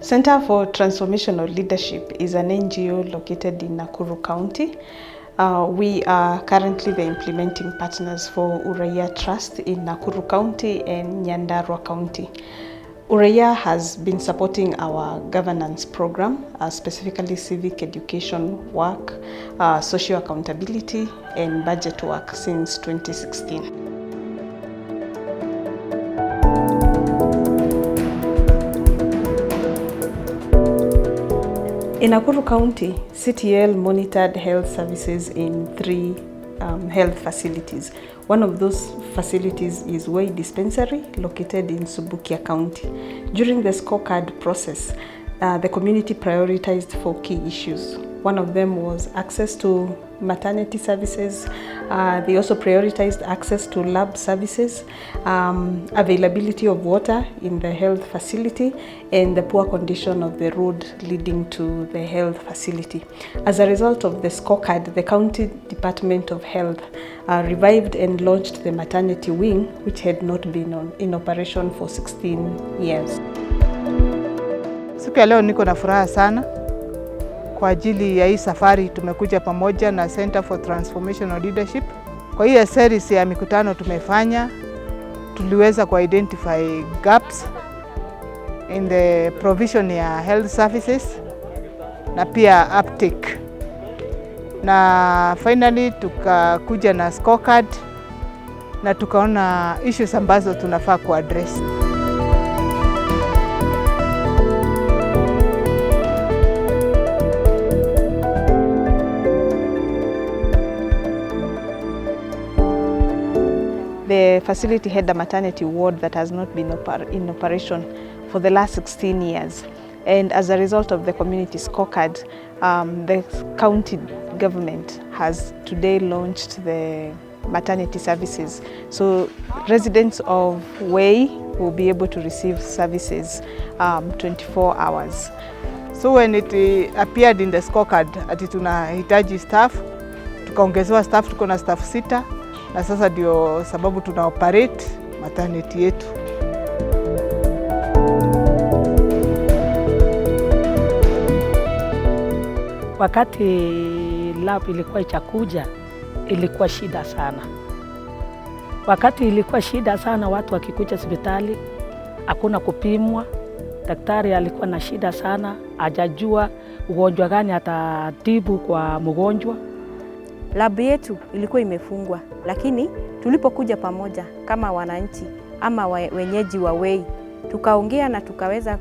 Center for Transformational Leadership is an NGO located in Nakuru County. We are currently the implementing partners for Uraia Trust in Nakuru County and Nyandarua County. Uraia has been supporting our governance program, specifically civic education work, social accountability, and budget work since 2016. In Nakuru County, CTL monitored health services in 3 health facilities. One of those facilities is Dispensary, located in Uraia County. During the scorecard process, the community prioritized 4 key issues. One of them was access to maternity services. They also prioritized access to lab services, availability of water in the health facility, and the poor condition of the road leading to the health facility. As a result of the scorecard, the County Department of Health revived and launched the maternity wing, which had not been in operation for 16 years. Siku ya leo niko na furaha sana. Kwa ajili ya hii safari tumekuja pamoja na Center for Transformational Leadership. Kwa hii series ya mikutano tumefanya, tuliweza identify gaps in the provision ya health services na pia uptake. Na finally tukakuja na scorecard na tukaona issues ambazo tunafaa kuaddress. The facility had a maternity ward that has not been in operation for the last 16 years. And as a result of the community scorecard, the county government has today launched the maternity services. So residents of Way will be able to receive services 24 hours. So when it appeared in the scorecard ati tunahitaji staff, tukaongezewa staff, tuko na staff 6. Na sasa ndio sababu tuna operate maternity yetu. Wakati lab ilikuwa ichakuja, ilikuwa shida sana. Wakati ilikuwa shida sana, watu wakikuja hospitali, hakuna kupimwa. Daktari alikuwa na shida sana, hajajua ugonjwa gani atatibu kwa mgonjwa. Lab yetu ilikuwa imefungwa, lakini tulipokuja pamoja kama wananchi ama wenyeji wa Way, tukaongea na tukaweza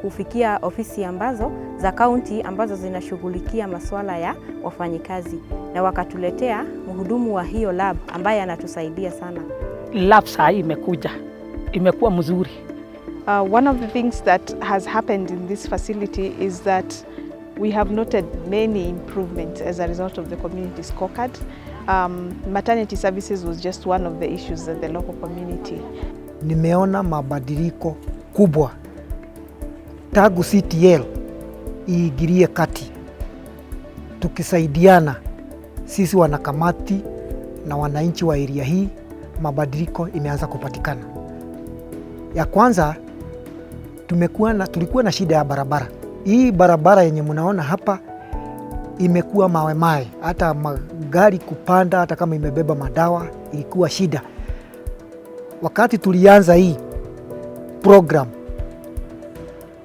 kufikia ofisi ambazo za kaunti ambazo zinashughulikia masuala ya wafanyikazi, na wakatuletea mhudumu wa hiyo lab ambaye anatusaidia sana. Lab saa hii imekuwa mzuri. One of the things that has happened in this facility is that we have noted many improvements as a result of the community scorecard. Maternity services was just one of the issues that the local community. Nimeona mabadiliko kubwa tangu CTL iingilie kati, tukisaidiana sisi wanakamati na wananchi wa area hii, mabadiliko imeanza kupatikana. Ya kwanza tulikuwa na shida ya barabara. Hii barabara yenye mnaona hapa imekuwa mawe, hata magari kupanda, hata kama imebeba madawa ilikuwa shida. Wakati tulianza hii program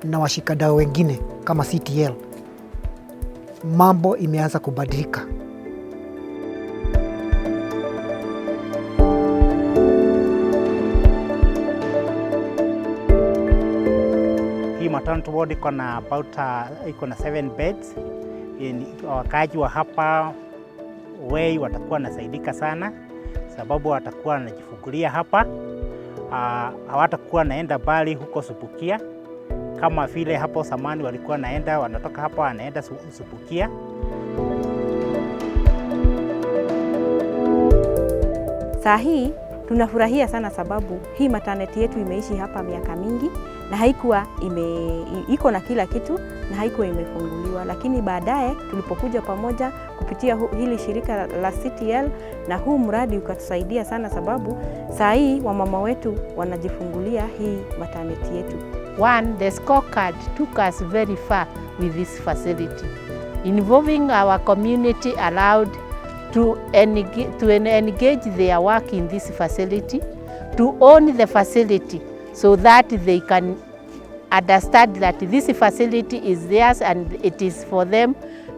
na washikadau wengine kama CTL, mambo imeanza kubadilika. Hii maternity ward iko na 7 beds. Wakaaji wa hapa Way watakuwa nasaidika sana, sababu watakuwa wanajifungulia hapa. Hawatakuwa naenda bali huko Subukia kama vile hapo zamani walikuwa naenda, wanatoka hapa wanaenda Subukia. Saa hii tunafurahia sana sababu hii maternity yetu imeishi hapa miaka mingi na haikuwa iko na kila kitu na haikuwa imefunguliwa, lakini baadaye tulipokuja pamoja kupitia hili shirika la CTL na huu mradi ukatusaidia sana, sababu saa hii wamama wetu wanajifungulia hii maternity yetu. One, the scorecard took us very far with this facility. Involving our community allowed to engage their work in this facility, to own the facility so that they can understand that this facility is theirs and it is for them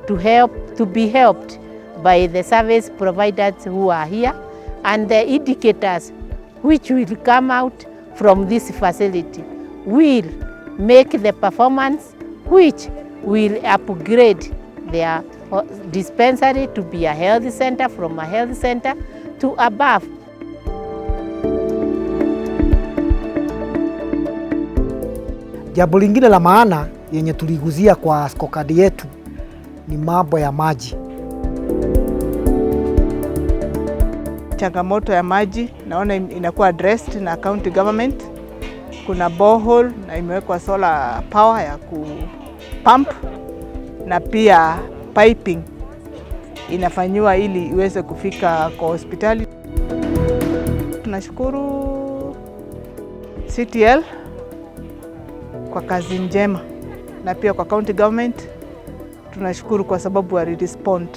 to be helped by the service providers who are here, and the indicators which will come out from this facility will make the performance which will upgrade their dispensary to be a health center, from a health center to above. Jambo lingine la maana yenye tuliguzia kwa scorecard yetu ni mambo ya maji. Changamoto ya maji naona inakuwa addressed na county government. Kuna borehole na imewekwa solar power ya kupump, na pia piping inafanywa ili iweze kufika kwa hospitali. Tunashukuru CTL kwa kazi njema, na pia kwa county government tunashukuru kwa sababu walirespond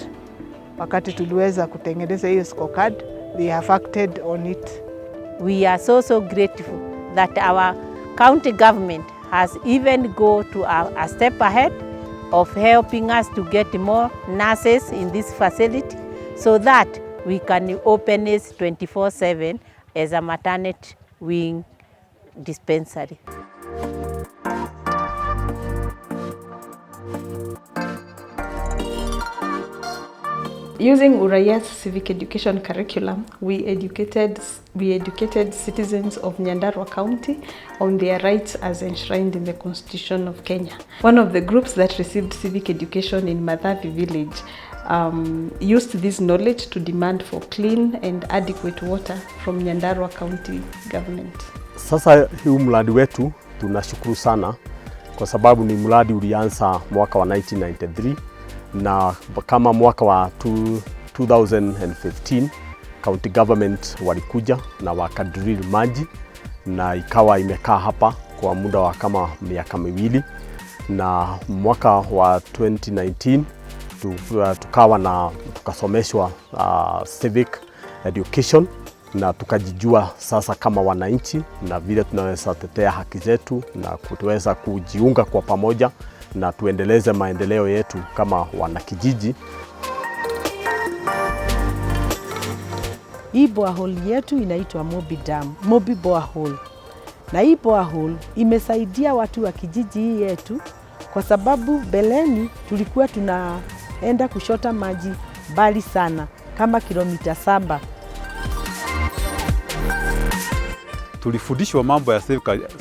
wakati tuliweza kutengeneza hiyo scorecard. They have acted on it. We are so grateful that our county government has even go to a step ahead of helping us to get more nurses in this facility so that we can open it 24/7 as a maternity wing dispensary. Using Uraia's civic education curriculum, we educated citizens of Nyandarua County on their rights as enshrined in the Constitution of Kenya. One of the groups that received civic education in Madhavi village used this knowledge to demand for clean and adequate water from Nyandarua County government. Sasa huu mradi wetu tunashukuru sana kwa sababu ni mradi ulianza mwaka wa 1993 na kama mwaka wa 2015 county government walikuja na wakadrill maji na ikawa imekaa hapa kwa muda wa kama miaka miwili, na mwaka wa 2019 tukawa na tukasomeshwa civic education na tukajijua sasa kama wananchi na vile tunaweza tetea haki zetu na kutuweza kujiunga kwa pamoja na tuendeleze maendeleo yetu kama wanakijiji. Hii borehole yetu inaitwa Mobi borehole. Na hii borehole imesaidia watu wa kijiji hii yetu kwa sababu beleni tulikuwa tunaenda kushota maji mbali sana kama kilomita 7. Tulifundishwa mambo ya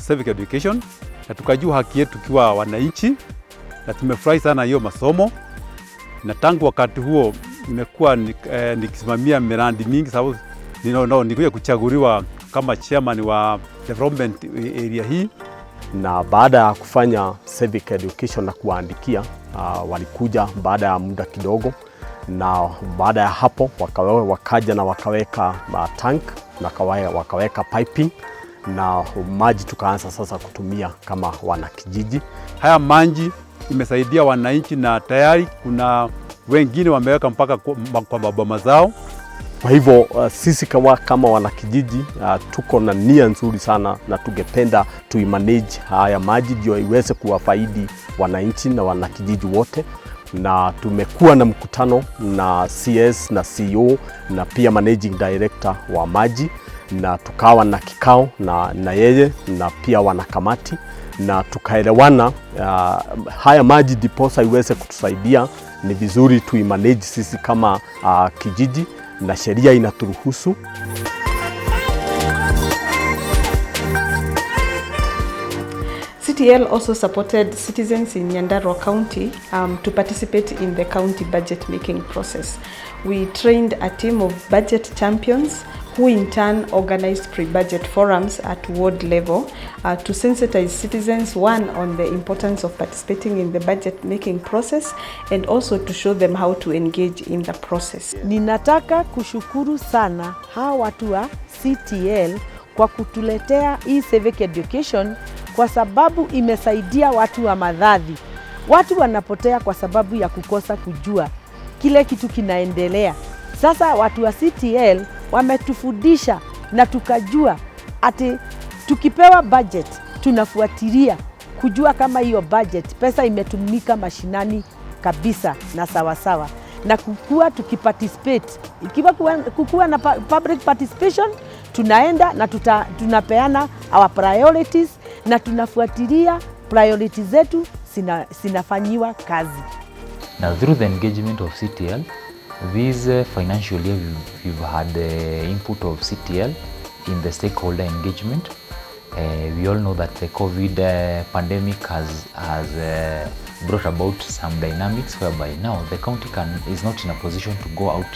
civic education na tukajua haki yetu kiwa wananchi, na tumefurahi sana hiyo masomo. Na tangu wakati huo nimekuwa nikisimamia miradi mingi sababu nilikuja kuchaguliwa kama chairman wa development area hii. Na baada ya kufanya civic education na kuwaandikia walikuja baada ya muda kidogo, na baada ya hapo wakaja na wakaweka tank na wakaweka piping na maji tukaanza sasa kutumia kama wanakijiji. Haya maji imesaidia wananchi na tayari kuna wengine wameweka mpaka kwa maboma zao. Kwa hivyo sisi kama wanakijiji tuko na nia nzuri sana na tungependa tuimanage haya maji ndio iweze kuwafaidi wananchi na wanakijiji wote. Na tumekuwa na mkutano na CS na CEO na pia managing director wa maji, na tukawa na kikao na yeye na pia wanakamati, na tukaelewana haya maji diposa iweze kutusaidia ni vizuri tuimanage sisi kama kijiji na sheria inaturuhusu. CTL also supported citizens in Nyandarua County to participate in the county budget making process. We trained a team of budget champions who in turn organized pre-budget forums at ward level to sensitize citizens, one, on the importance of participating in the budget making process and also to show them how to engage in the process. Ninataka kushukuru sana hawa watu wa CTL kwa kutuletea hii civic education kwa sababu imesaidia watu wa madhadhi. Watu wanapotea kwa sababu ya kukosa kujua kile kitu kinaendelea. Sasa watu wa CTL wametufundisha na tukajua ati tukipewa budget tunafuatilia kujua kama hiyo budget pesa imetumika mashinani kabisa na sawasawa, na kukua tukiparticipate. Ikiwa kukua na public participation, tunaenda na tunapeana our priorities na tunafuatilia priorities zetu zinafanyiwa kazi. Now, through the engagement of CTL, this financial year we've had the input of CTL in the stakeholder engagement. We all know that the COVID pandemic has brought about some dynamics whereby now the county is not in a position to go out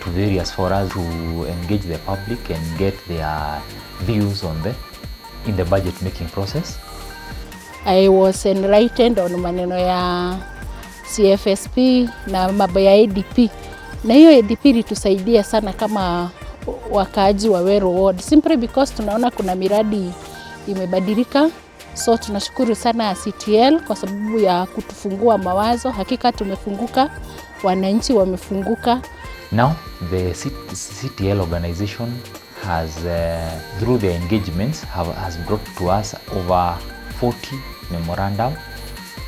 to various forums to engage the public and get their views in the budget making process. I was enlightened on maneno ya CFSP na mambo ya ADP. Na hiyo ADP ilitusaidia sana kama wakaaji wa Wero Ward, simply because tunaona kuna miradi imebadilika. So tunashukuru sana CTL kwa sababu ya kutufungua mawazo. Hakika tumefunguka, wananchi wamefunguka. Now the CTL organization has through the engagements has brought to us over 40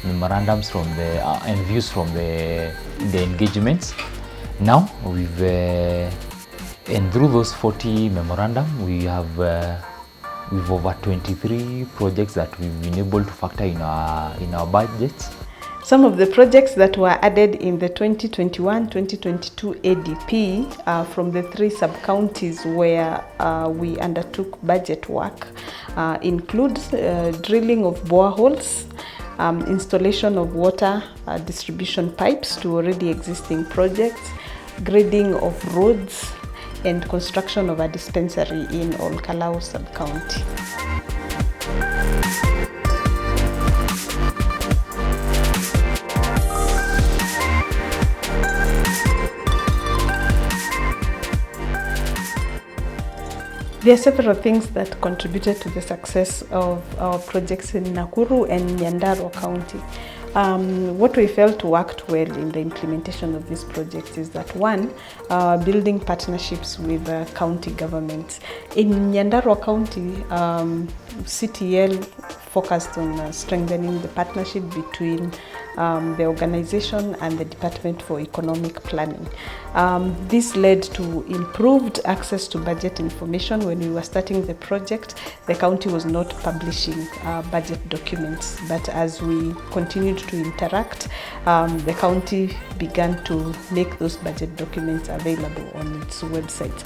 memorandums from the and views from the engagements. Now we've and through those 40 memorandum we've over 23 projects that we've been able to factor in our budgets. Some of the projects that were added in the 2021-2022 ADP from the 3 sub-counties where we undertook budget work includes drilling of boreholes, installation of water distribution pipes to already existing projects, grading of roads, and construction of a dispensary in Olkalau sub-county. There are several things that contributed to the success of our projects in Nakuru and Nyandarua County. What we felt worked well in the implementation of these projects is that one, building partnerships with county governments. In Nyandarua County, CTL focused on strengthening the partnership between the organization and the Department for Economic Planning. This led to improved access to budget information. When we were starting the project, the county was not publishing budget documents, but as we continued to interact, the county began to make those budget documents available on its website.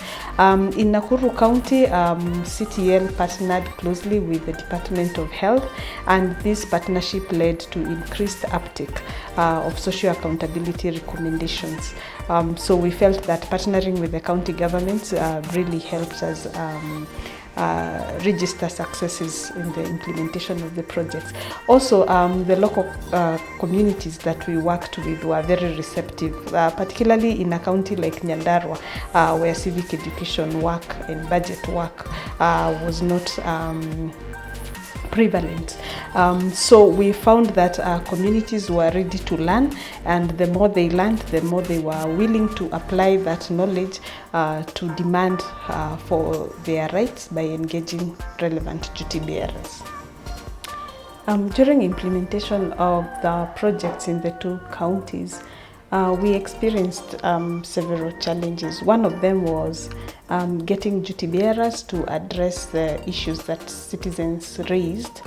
In Nakuru County, CTL partnered closely with the Department of Health, and this partnership led to increased uptake of social accountability recommendations. So we felt that partnering with the county governments really helped us register successes in the implementation of the projects. Also, the local communities that we worked with were very receptive, particularly in a county like Nyandarua, where civic education work and budget work was not prevalent. So we found that communities were ready to learn, and the more they learned, the more they were willing to apply that knowledge to demand for their rights by engaging relevant duty bearers. During implementation of the projects in the 2 counties, we experienced several challenges. One of them was getting duty bearers to address the issues that citizens raised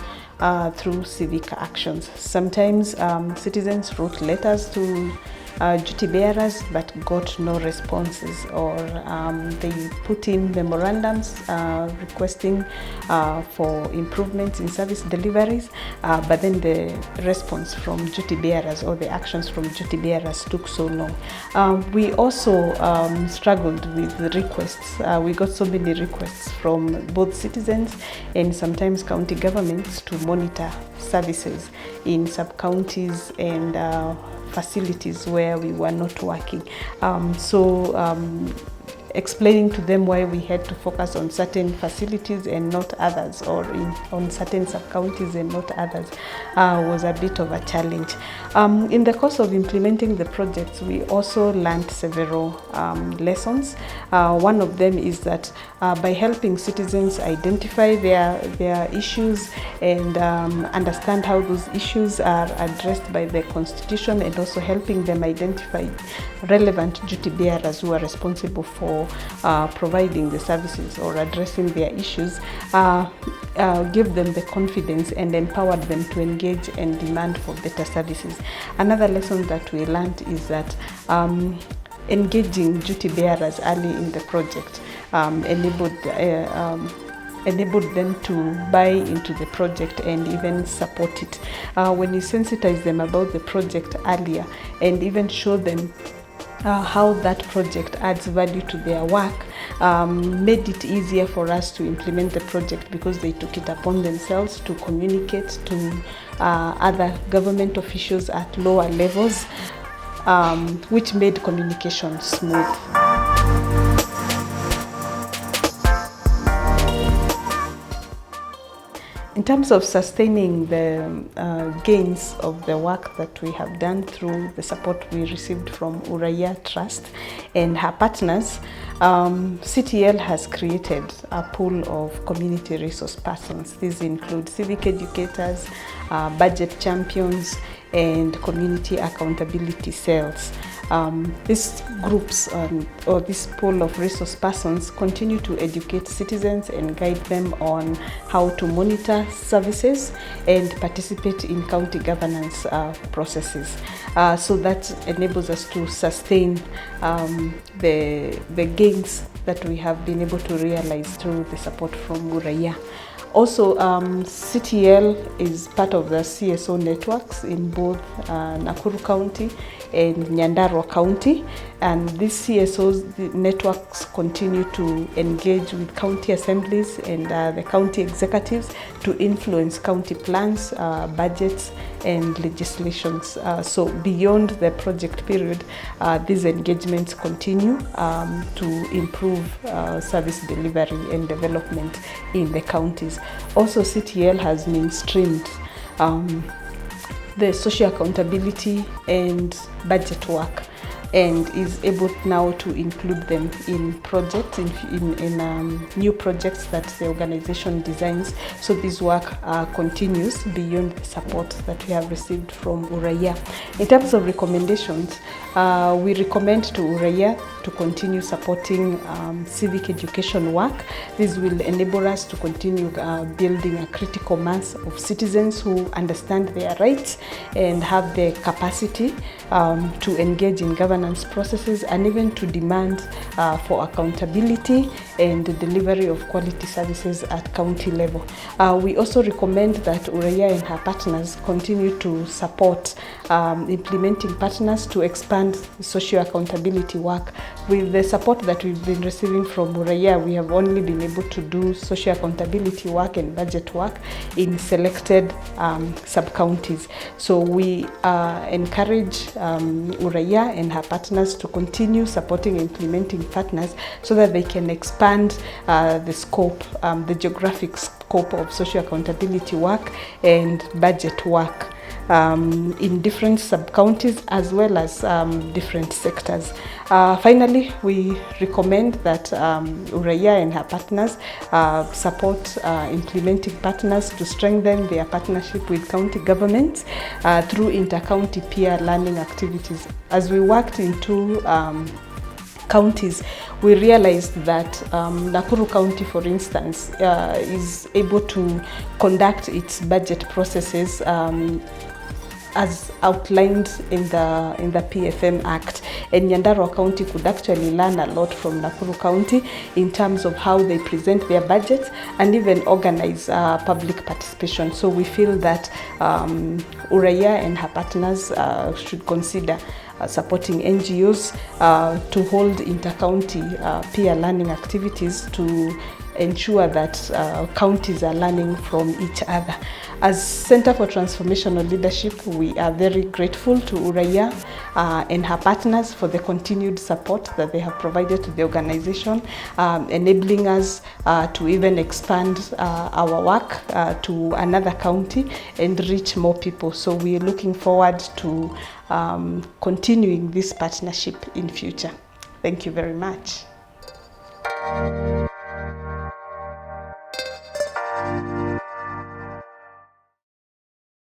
through civic actions. Sometimes citizens wrote letters to duty bearers but got no responses, or they put in memorandums requesting for improvements in service deliveries, but then the response from duty bearers or the actions from duty bearers took so long. We also struggled with the requests. We got so many requests from both citizens and sometimes county governments to monitor services in sub-counties and facilities where we were not working. explaining to them why we had to focus on certain facilities and not others, or on certain sub-counties and not others, was a bit of a challenge. In the course of implementing the projects, we also learned several lessons. One of them is that by helping citizens identify their issues and understand how those issues are addressed by the Constitution, and also helping them identify relevant duty bearers who are responsible for providing the services or addressing their issues, give them the confidence and empower them to engage and demand for better services. Another lesson that we learned is that engaging duty bearers early in the project enabled them to buy into the project and even support it. When you sensitize them about the project earlier and even show them how that project adds value to their work, made it easier for us to implement the project, because they took it upon themselves to communicate to other government officials at lower levels, which made communication smooth. In terms of sustaining the gains of the work that we have done through the support we received from Uraia Trust and her partners, CTL has created a pool of community resource persons. These include civic educators, budget champions, and community accountability cells. These groups or this pool of resource persons continue to educate citizens and guide them on how to monitor services and participate in county governance processes. So that enables us to sustain the gains that we have been able to realize through the support from Uraia. Also, CTL is part of the CSO networks in both Nakuru County and Nyandarua County, and these CSO networks continue to engage with county assemblies and the county executives to influence county plans, budgets, and legislations. So beyond the project period, these engagements continue to improve service delivery and development in the counties. Also, CTL has mainstreamed the social accountability and budget work, and is able now to include them in projects, in new projects that the organization designs. So this work continues beyond the support that we have received from Uraia. In terms of recommendations, we recommend to Uraia to continue supporting civic education work. This will enable us to continue building a critical mass of citizens who understand their rights and have the capacity to engage in governance processes, and even to demand for accountability and the delivery of quality services at county level. We also recommend that Uraia and her partners continue to support implementing partners to expand social accountability work. With the support that we've been receiving from Uraia, we have only been able to do social accountability work and budget work in selected sub-counties. So we encourage Uraia and her partners to continue supporting implementing partners so that they can expand the scope, the geographic scope of social accountability work and budget work in different sub-counties as well as different sectors. Finally, we recommend that Uraia and her partners support implementing partners to strengthen their partnership with county governments through inter-county peer learning activities. As we worked in two counties, we realized that Nakuru County, for instance, is able to conduct its budget processes as outlined in the PFM Act, and Nyandarua County could actually learn a lot from Nakuru County in terms of how they present their budgets and even organize public participation. So we feel that Uraia and her partners should consider supporting NGOs to hold inter-county peer learning activities to ensure that counties are learning from each other. As Center for Transformational Leadership, we are very grateful to Uraia and her partners for the continued support that they have provided to the organization, enabling us to even expand our work to another county and reach more people. So we are looking forward to continuing this partnership in future. Thank you very much.